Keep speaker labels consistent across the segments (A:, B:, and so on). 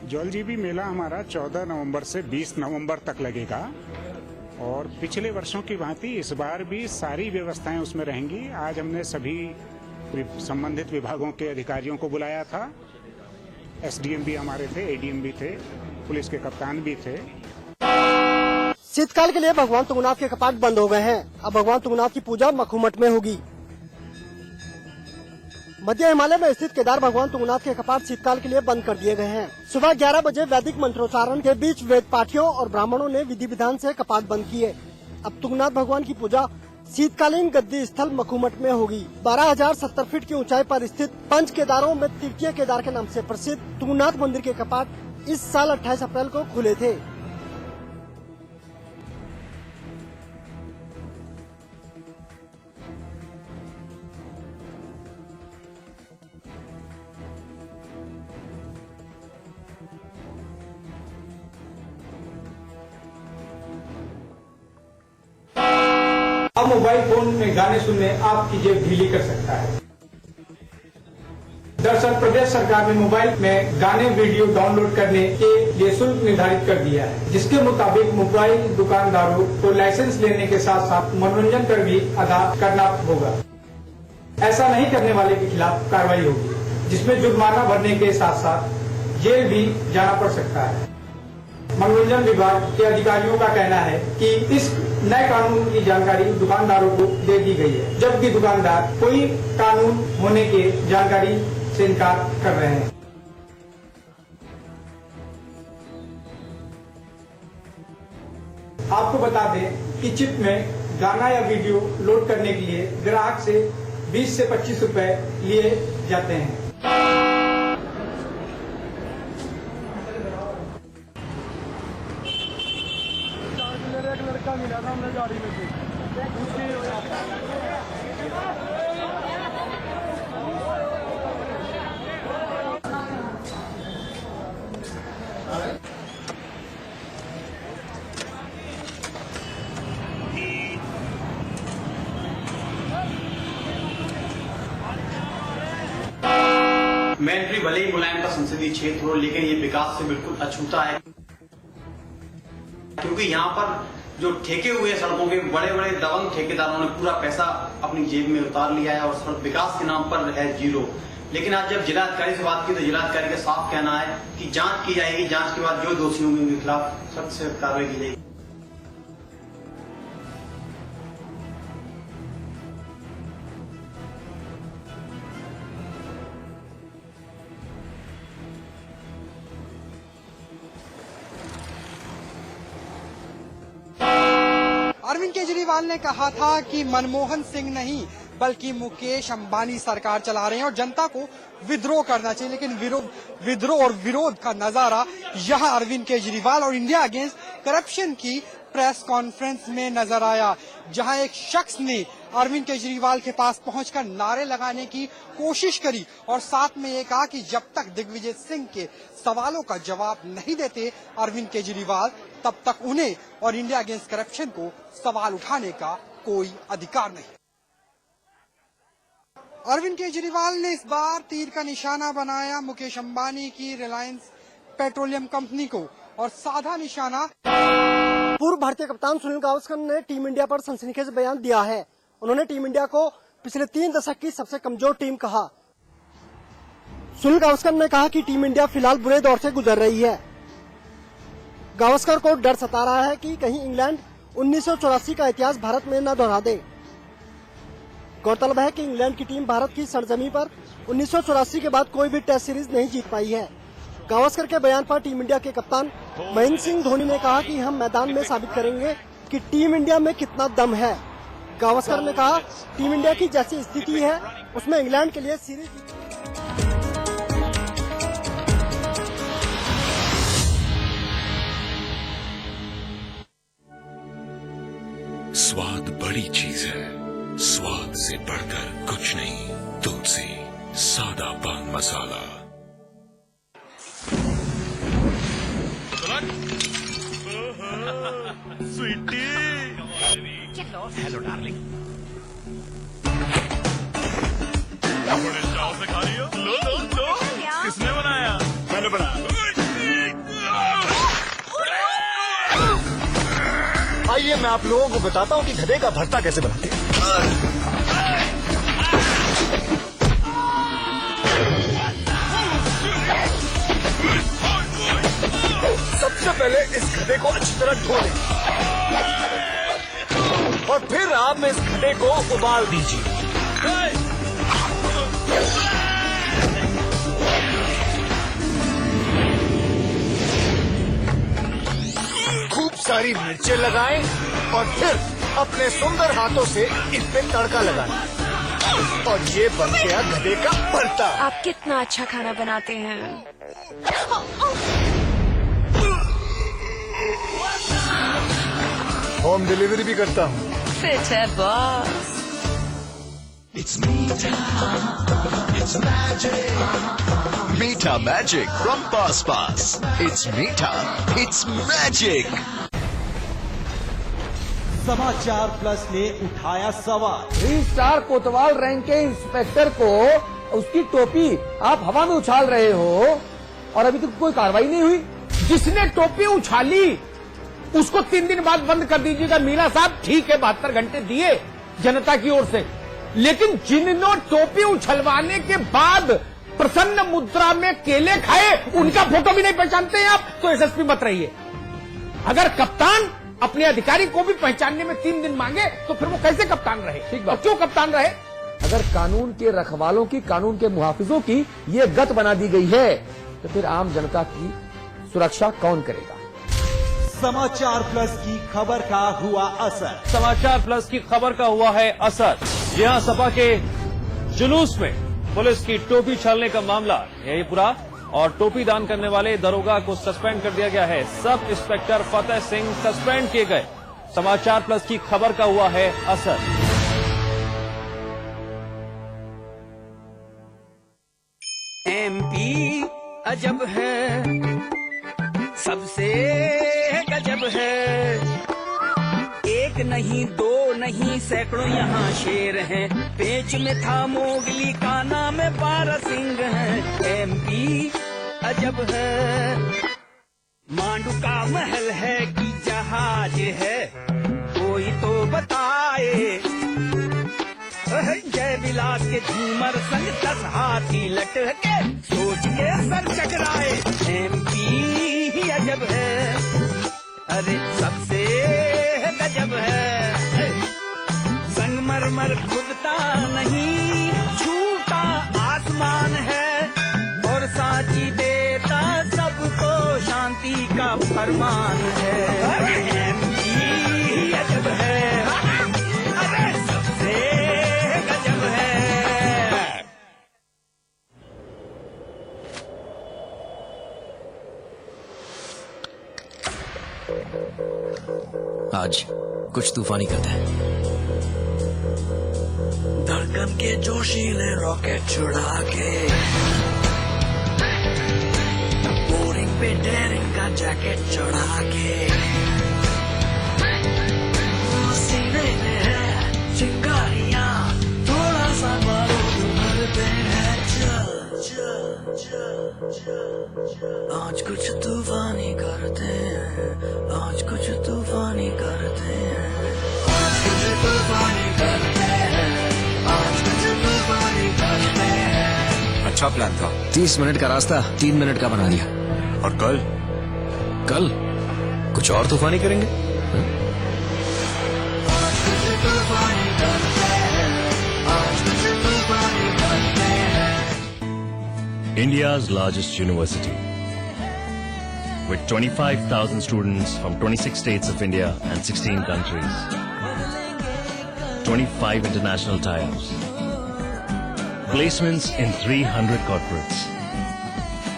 A: जौलजीबी मेला हमारा 14 नवंबर से 20 नवंबर तक लगेगा और पिछले वर्षों की भांति इस बार भी सारी व्यवस्थाएं उसमें रहेंगी। आज हमने सभी संबंधित विभागों के अधिकारियों को बुलाया था। एसडीएम भी हमारे थे, एडीएम भी थे, पुलिस के कप्तान भी थे।
B: शीतकाल के लिए भगवान तुंगनाथ के कपाट बंद हो गए हैं। अब भगवान तुंगनाथ की पूजा मखूमठ में होगी। मध्य हिमालय में स्थित केदार भगवान तुंगनाथ के कपाट शीतकाल के लिए बंद कर दिए गए हैं। सुबह 11 बजे वैदिक मंत्रोच्चारण के बीच वेद पाठियों और ब्राह्मणों ने विधि विधान से कपाट बंद किए। अब तुंगनाथ भगवान की पूजा शीतकालीन गद्दी स्थल मखूमठ में होगी। 12,070 फीट की ऊंचाई पर स्थित पंच केदारों में तृतीय केदार के नाम से प्रसिद्ध तुंगनाथ मंदिर के कपाट इस साल 28 अप्रैल को खुले थे।
C: अब मोबाइल फोन में गाने सुनने आपकी जेब ढीली कर सकता है। दरअसल प्रदेश सरकार ने मोबाइल में गाने वीडियो डाउनलोड करने के लिए शुल्क निर्धारित कर दिया है, जिसके मुताबिक मोबाइल दुकानदारों को लाइसेंस लेने के साथ साथ मनोरंजन कर भी अदा करना होगा। ऐसा नहीं करने वाले के खिलाफ कार्रवाई होगी, जिसमें जुर्माना भरने के साथ साथ जेल भी जाना पड़ सकता है। मनोरंजन विभाग के अधिकारियों का कहना है कि इस नए कानून की जानकारी दुकानदारों को दे दी गई है, जबकि दुकानदार कोई कानून होने के जानकारी से इनकार कर रहे हैं। आपको बता दें कि चिप में गाना या वीडियो लोड करने के लिए ग्राहक से 20 से 25 रुपए लिए जाते हैं।
D: एक लड़का मिला था हमने गाड़ी में से
E: मैनपुरी भले ही मुलायम का संसदीय क्षेत्र हो, लेकिन ये विकास से बिल्कुल अछूता है, क्योंकि यहाँ पर जो ठेके हुए सड़कों के बड़े बड़े दबंग ठेकेदारों ने पूरा पैसा अपनी जेब में उतार लिया है और सड़क विकास के नाम पर है जीरो। लेकिन आज जब जिलाधिकारी से बात की तो जिलाधिकारी का साफ कहना है कि जांच की जाएगी, जांच के बाद जो दोषी होंगे उनके खिलाफ सख्त से कार्रवाई की जाएगी।
F: अरविंद केजरीवाल ने कहा था कि मनमोहन सिंह नहीं बल्कि मुकेश अंबानी सरकार चला रहे हैं और जनता को विद्रोह करना चाहिए, लेकिन विद्रोह और विरोध का नजारा यहां अरविंद केजरीवाल और इंडिया अगेंस्ट करप्शन की प्रेस कॉन्फ्रेंस में नजर आया, जहां एक शख्स ने अरविंद केजरीवाल के पास पहुंचकर नारे लगाने की कोशिश करी और साथ में ये कहा कि जब तक दिग्विजय सिंह के सवालों का जवाब नहीं देते अरविंद केजरीवाल, तब तक उन्हें और इंडिया अगेंस्ट करप्शन को सवाल उठाने का कोई अधिकार नहीं। अरविंद केजरीवाल ने इस बार तीर का निशाना बनाया मुकेश अंबानी की रिलायंस पेट्रोलियम कंपनी को और साधा निशाना
B: पूर्व भारतीय कप्तान सुनील गावस्कर ने टीम इंडिया पर सनसनीखेज बयान दिया है। उन्होंने टीम इंडिया को पिछले 3 दशक की सबसे कमजोर टीम कहा। सुनील गावस्कर ने कहा कि टीम इंडिया फिलहाल बुरे दौर से गुजर रही है। गावस्कर को डर सता रहा है कि कहीं इंग्लैंड 1984 का इतिहास भारत में न दोहरा दे। गौरतलब है कि इंग्लैंड की टीम भारत की सरजमी पर 1984 के बाद कोई भी टेस्ट सीरीज नहीं जीत पाई है। गावस्कर के बयान पर टीम इंडिया के कप्तान महेंद्र सिंह धोनी ने कहा कि हम मैदान में साबित करेंगे कि टीम इंडिया में कितना दम है। गावस्कर ने कहा टीम इंडिया की जैसी स्थिति है उसमें इंग्लैंड के लिए सीरीज
G: स्वाद बड़ी चीज है, स्वाद से बढ़कर कुछ नहीं। तुलसी सादा पान मसाला।
D: Sweety
G: hello darling.
D: बड़े चाव से खा रही हो। लो लो लो। किसने बनाया? मैंने बनाया।
H: आइए मैं आप लोगों को बताता हूँ कि गधे का भरता कैसे बनाते हैं। सबसे पहले इस गधे को अच्छी तरह धो लें और फिर आप इस गधे को उबाल दीजिए। खूब सारी मिर्चें लगाएं और फिर अपने सुंदर हाथों से इस पे तड़का लगाएं और ये बन गया गधे का भरता।
I: आप कितना अच्छा खाना बनाते हैं।
H: होम डिलीवरी भी करता हूँ।
I: फिट है boss.
G: It's Meeta. It's magic. Meeta magic from Pass Pass. It's Meeta. It's magic.
J: समाचार प्लस ने उठाया सवाल।
K: 3 स्टार कोतवाल रैंक के इंस्पेक्टर को उसकी टोपी आप हवा में उछाल रहे हो और अभी तक कोई कार्रवाई नहीं हुई। जिसने टोपी उछाली उसको 3 दिन बाद बंद कर दीजिएगा। मीना साहब ठीक है 72 घंटे दिए जनता की ओर से, लेकिन जिन्होंने टोपी उछलवाने के बाद प्रसन्न मुद्रा में केले खाए उनका फोटो भी नहीं पहचानते हैं आप, तो एसएसपी मत रहिए। अगर कप्तान अपने अधिकारी को भी पहचानने में 3 दिन मांगे तो फिर वो कैसे कप्तान रहे? ठीक बात। क्यों कप्तान रहे? अगर कानून के रखवालों की, कानून के मुहाफिजों की ये गत बना दी गई है तो फिर आम जनता की सुरक्षा कौन करेगा?
J: समाचार प्लस की खबर का हुआ असर।
L: समाचार प्लस की खबर का हुआ है असर। यहां सपा के जुलूस में पुलिस की टोपी छालने का मामला है ये पूरा, और टोपी दान करने वाले दरोगा को सस्पेंड कर दिया गया है। Sub inspector Fateh Singh suspend किए गए। समाचार प्लस की खबर का हुआ है असर।
M: एमपी अजब है, सबसे गजब है। एक नहीं दो नहीं सैकड़ों यहाँ शेर हैं। पेच में था मोगली का नाम 12 सिंह है। एमपी अजब है, मांडू का महल है कि जहाज है, कोई तो बताए। जय विलास के झूमर संग 10 हाथी लटके, सोच के सर चकराए। एमपी अजब है, अरे सबसे गजब है। संगमरमर खुदता नहीं, छूटा आसमान है, और साची देता सबको शांति का फरमान है। एमपी अजब है, अरे सबसे गजब है।
N: आज कुछ तूफानी करते हैं। धड़कन के जोशीले रॉकेट छुड़ा के, बोरिंग पे डेरिंग का जैकेट चढ़ा के, सीने में है चिंगारियां, थोड़ा सा बारूद भरते हैं। चल चल चल चल चल, आज कुछ तूफानी करते हैं, आज कुछ तूफानी करते हैं, आज कुछ तूफानी करते हैं, आज कुछ तूफानी करते हैं।
O: अच्छा प्लान था।
N: 30 मिनट का रास्ता 3 मिनट का बना दिया।
O: और कल
N: कुछ और तूफानी करेंगे।
M: आज कुछ तूफानी करते हैं, आज कुछ तूफानी करते हैं।
P: India's largest university, with 25,000 students from 26 states of India and 16 countries, 25 international tie-ups, placements in 300 corporates,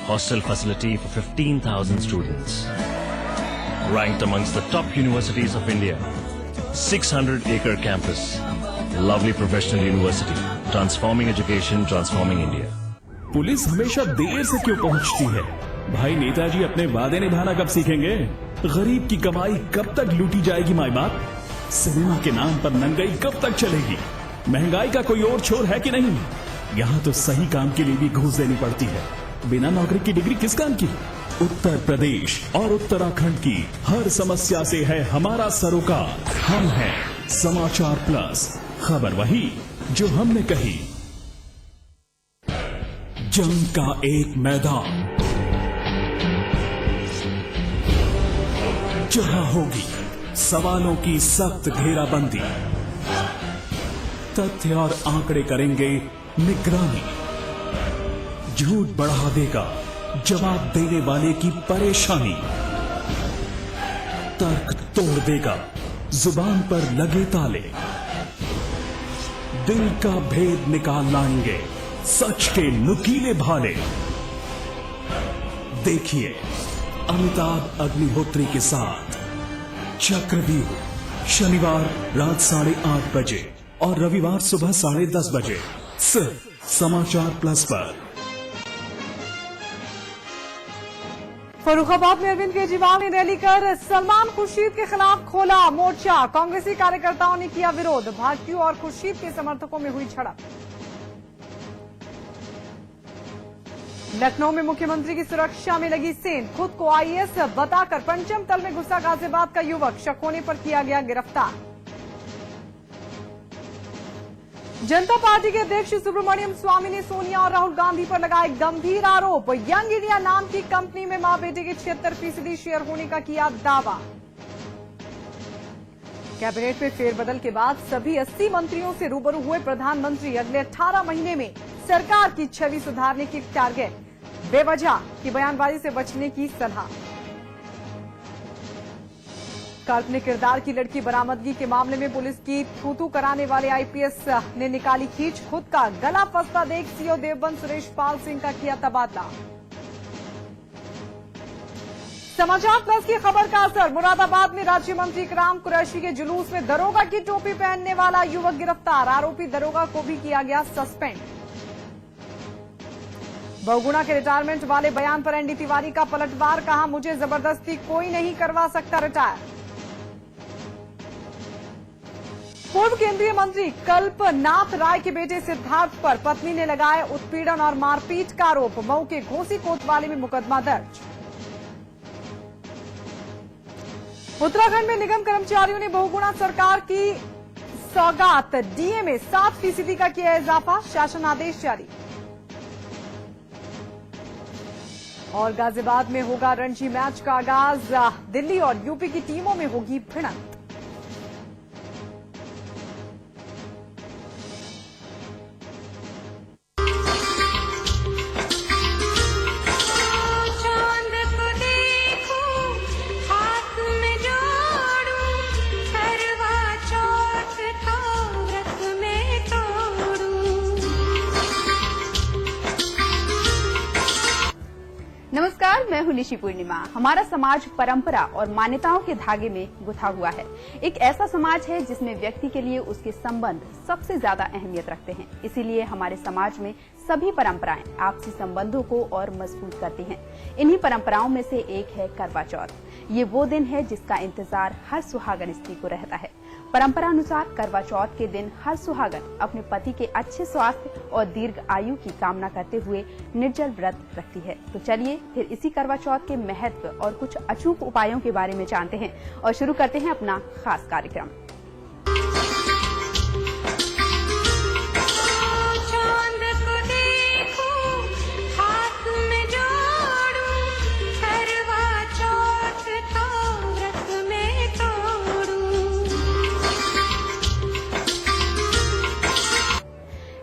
P: hostel facility for 15,000 students, ranked amongst the top universities of India, 600-acre campus, lovely professional university, transforming education, transforming India.
Q: Police हमेशा देर से क्यों पहुंचती है? भाई नेताजी अपने वादे निभाना कब सीखेंगे? गरीब की कमाई कब तक लूटी जाएगी माई बाप? सिनेमा के नाम पर नंगाई कब तक चलेगी? महंगाई का कोई और छोर है कि नहीं? यहाँ तो सही काम के लिए भी घूस देनी पड़ती है। बिना नौकरी की डिग्री किस काम की? उत्तर प्रदेश और उत्तराखंड की हर समस्या से है हमारा सरोकार। हम हैं समाचार प्लस, खबर वही जो हमने कही। जंग का एक मैदान जहां होगी सवालों की सख्त घेराबंदी, तथ्य और आंकड़े करेंगे निगरानी, झूठ बढ़ा देगा जवाब देने वाले की परेशानी, तर्क तोड़ देगा जुबान पर लगे ताले, दिल का भेद निकाल लाएंगे सच के नुकीले भाले। देखिए अमिताभ अग्निहोत्री के साथ चक्रव्यूह, शनिवार रात 8:30 बजे और रविवार सुबह 10:30 बजे सिर्फ समाचार प्लस पर।
R: फर्रुखाबाद में अरविंद केजरीवाल ने रैली कर सलमान खुर्शीद के खिलाफ खोला मोर्चा। कांग्रेसी कार्यकर्ताओं ने किया विरोध। भाजपा और खुर्शीद के समर्थकों में हुई झड़प। लखनऊ में मुख्यमंत्री की सुरक्षा में लगी सेंध। खुद को आईएएस बताकर पंचम तल में घुसा गाजियाबाद का युवक, शक होने पर किया गया गिरफ्तार। जनता पार्टी के अध्यक्ष सुब्रमण्यम स्वामी ने सोनिया और राहुल गांधी पर लगाए गंभीर आरोप। यंग इंडिया नाम की कंपनी में मां बेटे के 76% शेयर होने का किया दावा। कैबिनेट में फेरबदल के बाद सभी 80 मंत्रियों से रूबरू हुए प्रधानमंत्री। अगले 18 महीने में सरकार की छवि सुधारने की टारगेट। बेवजह की बयानबाजी से बचने की सलाह। काल्पनिक किरदार की लड़की बरामदगी के मामले में पुलिस की थू-थू कराने वाले आईपीएस ने निकाली खींच। खुद का गला फंसता देख सीओ देवबंद सुरेश पाल सिंह का किया तबादला। समाचार प्लस की खबर का असर। मुरादाबाद में राज्य मंत्री इकराम कुरैशी के जुलूस में दरोगा की टोपी पहनने वाला युवक गिरफ्तार। आरोपी दरोगा को भी किया गया सस्पेंड। बहुगुणा के रिटायरमेंट वाले बयान पर एनडी तिवारी का पलटवार। कहा, मुझे जबरदस्ती कोई नहीं करवा सकता रिटायर। पूर्व केंद्रीय मंत्री कल्पनाथ राय के बेटे सिद्धार्थ पर पत्नी ने लगाए उत्पीड़न और मारपीट का आरोप। मऊ के घोसी कोतवाली में मुकदमा दर्ज। उत्तराखंड में निगम कर्मचारियों ने बहुगुणा सरकार की सौगात। डीए में 7% का किया इजाफा। शासन आदेश जारी। और गाजियाबाद में होगा रणजी मैच का आगाज। दिल्ली और यूपी की टीमों में होगी भिड़ंत।
S: नमस्कार, मैं हूं निशि पूर्णिमा। हमारा समाज परंपरा और मान्यताओं के धागे में गुथा हुआ है। एक ऐसा समाज है जिसमें व्यक्ति के लिए उसके संबंध सबसे ज्यादा अहमियत रखते हैं। इसीलिए हमारे समाज में सभी परंपराएं आपसी संबंधों को और मजबूत करती हैं। इन्हीं परंपराओं में से एक है करवा चौथ। ये वो दिन है जिसका इंतजार हर सुहागन स्त्री को रहता है। परंपरा अनुसार करवा चौथ के दिन हर सुहागन अपने पति के अच्छे स्वास्थ्य और दीर्घ आयु की कामना करते हुए निर्जल व्रत रखती है। तो चलिए फिर इसी करवा चौथ के महत्व और कुछ अचूक उपायों के बारे में जानते हैं और शुरू करते हैं अपना खास कार्यक्रम।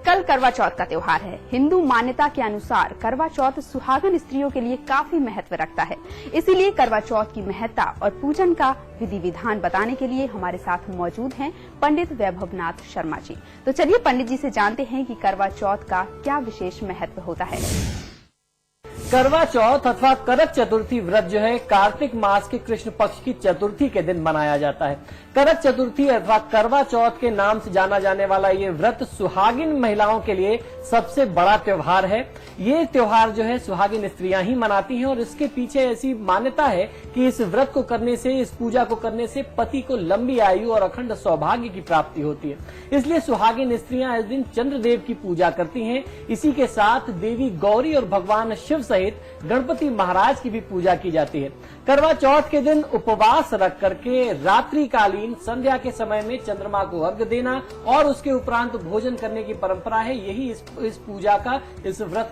S: कल करवा चौथ का त्योहार है। हिंदू मान्यता के अनुसार करवा चौथ सुहागन स्त्रियों के लिए काफी महत्व रखता है। इसीलिए करवा चौथ की महत्ता और पूजन का विधि विधान बताने के लिए हमारे साथ मौजूद हैं पंडित वैभवनाथ शर्मा जी। तो चलिए पंडित जी से जानते हैं कि करवा चौथ का क्या विशेष महत्व होता है।
K: करवा चौथ अथवा करक चतुर्थी व्रत जो है कार्तिक मास के कृष्ण पक्ष की चतुर्थी के दिन मनाया जाता है। करक चतुर्थी अथवा करवा चौथ के नाम से जाना जाने वाला ये व्रत सुहागिन महिलाओं के लिए सबसे बड़ा त्योहार है। ये त्योहार जो है सुहागिन स्त्रियां ही मनाती हैं और इसके पीछे ऐसी मान्यता है कि इस व्रत को करने से, इस पूजा को करने से पति को लंबी आयु और अखंड सौभाग्य की प्राप्ति होती है। इसलिए सुहागिन स्त्रियां इस दिन चंद्रदेव की पूजा करती हैं। इसी के साथ देवी गौरी और भगवान शिव
T: सहित गणपति महाराज की भी पूजा की जाती है। करवा चौथ के दिन उपवास रख करके रात्रिकालीन संध्या के समय में चंद्रमा को अर्घ्य देना और उसके उपरांत भोजन करने की परंपरा है। यही इस पूजा का, इस व्रत